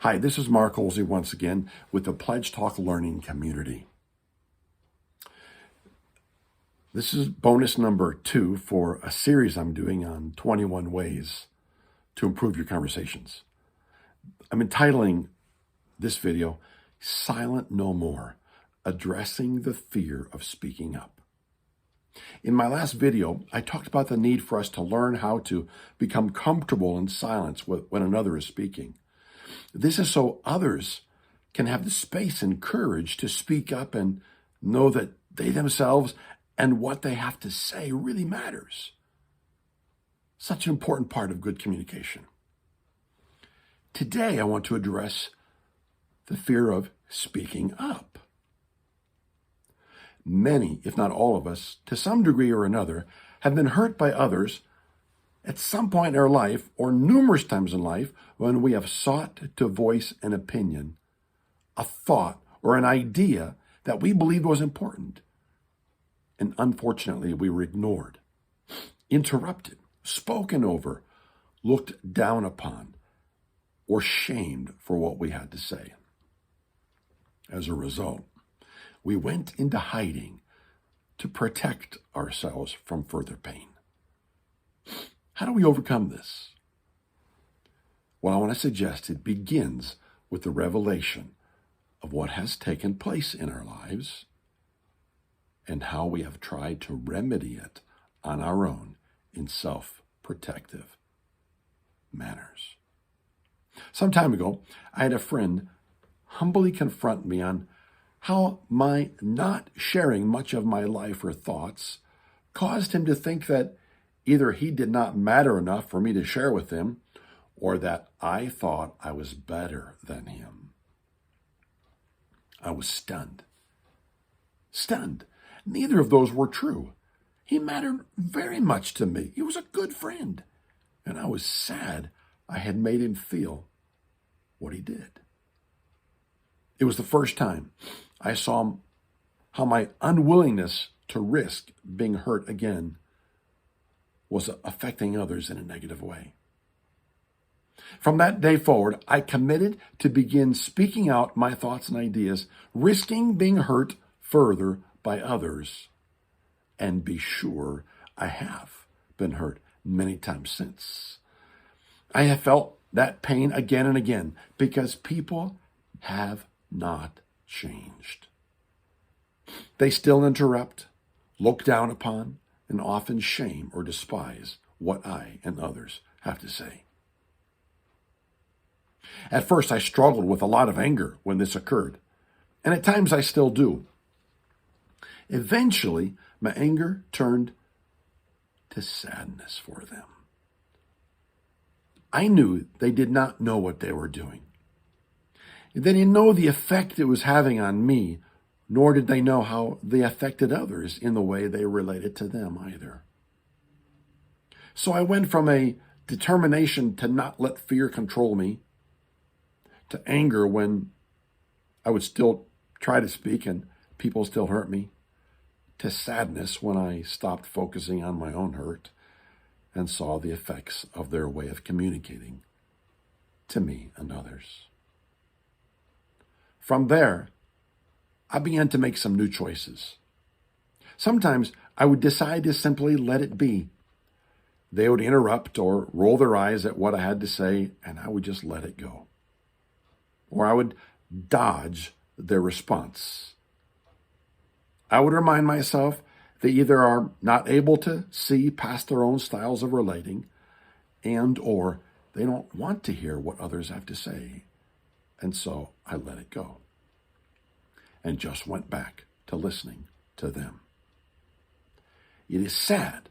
Hi, this is Mark Olsey once again with the Pledge Talk Learning Community. This is bonus number 2 for a series I'm doing on 21 ways to improve your conversations. I'm entitling this video, Silent No More, Addressing the Fear of Speaking Up. In my last video, I talked about the need for us to learn how to become comfortable in silence when another is speaking. This is so others can have the space and courage to speak up and know that they themselves and what they have to say really matters. Such an important part of good communication. Today, I want to address the fear of speaking up. Many, if not all of us, to some degree or another, have been hurt by others at some point in our life or numerous times in life when we have sought to voice an opinion, a thought, or an idea that we believed was important. And unfortunately, we were ignored, interrupted, spoken over, looked down upon, or shamed for what we had to say. As a result, we went into hiding to protect ourselves from further pain. How do we overcome this? Well, I want to suggest it begins with the revelation of what has taken place in our lives and how we have tried to remedy it on our own in self-protective manners. Some time ago, I had a friend humbly confront me on how my not sharing much of my life or thoughts caused him to think that either he did not matter enough for me to share with him, or that I thought I was better than him. I was stunned. Stunned. Neither of those were true. He mattered very much to me. He was a good friend. And I was sad I had made him feel what he did. It was the first time I saw how my unwillingness to risk being hurt again was affecting others in a negative way. From that day forward, I committed to begin speaking out my thoughts and ideas, risking being hurt further by others, and be sure I have been hurt many times since. I have felt that pain again and again because people have not changed. They still interrupt, look down upon, and often shame or despise what I and others have to say. At first, I struggled with a lot of anger when this occurred, and at times I still do. Eventually, my anger turned to sadness for them. I knew they did not know what they were doing. They didn't know the effect it was having on me, nor did they know how they affected others in the way they related to them either. So I went from a determination to not let fear control me, to anger when I would still try to speak and people still hurt me, to sadness when I stopped focusing on my own hurt and saw the effects of their way of communicating to me and others. From there, I began to make some new choices. Sometimes I would decide to simply let it be. They would interrupt or roll their eyes at what I had to say, and I would just let it go. Or I would dodge their response. I would remind myself they either are not able to see past their own styles of relating, and or they don't want to hear what others have to say. And so I let it go and just went back to listening to them. It is sad,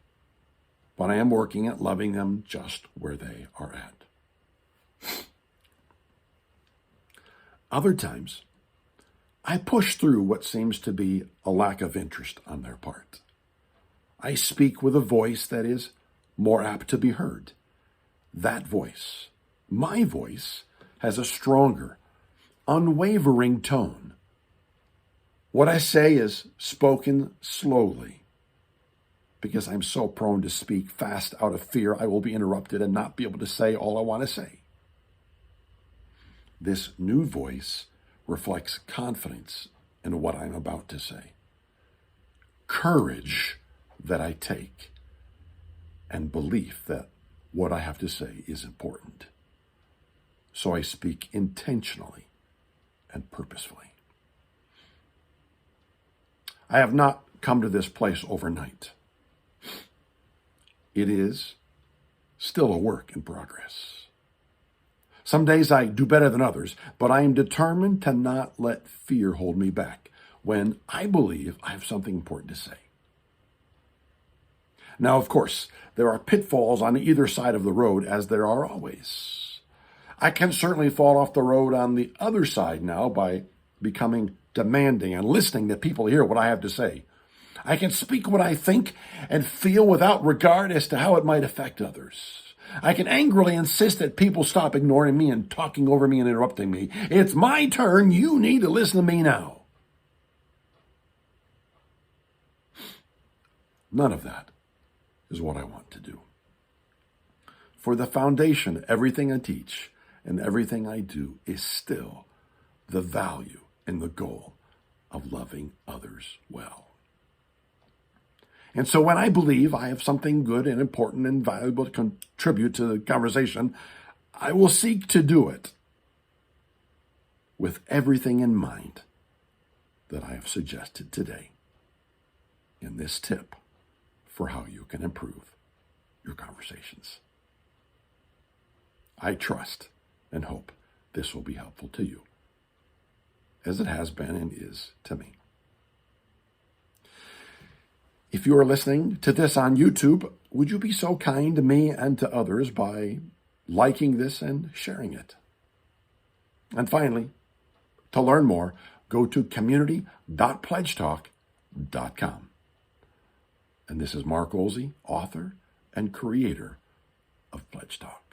but I am working at loving them just where they are at. Other times, I push through what seems to be a lack of interest on their part. I speak with a voice that is more apt to be heard. That voice, my voice, has a stronger, unwavering tone. What I say is spoken slowly, because I'm so prone to speak fast out of fear I will be interrupted and not be able to say all I want to say. This new voice reflects confidence in what I'm about to say, courage that I take, and belief that what I have to say is important. So I speak intentionally and purposefully. I have not come to this place overnight. It is still a work in progress. Some days I do better than others, but I am determined to not let fear hold me back when I believe I have something important to say. Now, of course, there are pitfalls on either side of the road, as there are always. I can certainly fall off the road on the other side now by becoming demanding and listening to people hear what I have to say. I can speak what I think and feel without regard as to how it might affect others. I can angrily insist that people stop ignoring me and talking over me and interrupting me. It's my turn. You need to listen to me now. None of that is what I want to do. For the foundation of everything I teach and everything I do is still the value and the goal of loving others well. And so when I believe I have something good and important and valuable to contribute to the conversation, I will seek to do it with everything in mind that I have suggested today in this tip for how you can improve your conversations. I trust and hope this will be helpful to you, as it has been and is to me. If you are listening to this on YouTube, would you be so kind to me and to others by liking this and sharing it? And finally, to learn more, go to community.pledgetalk.com. And this is Mark Olsey, author and creator of Pledge Talk.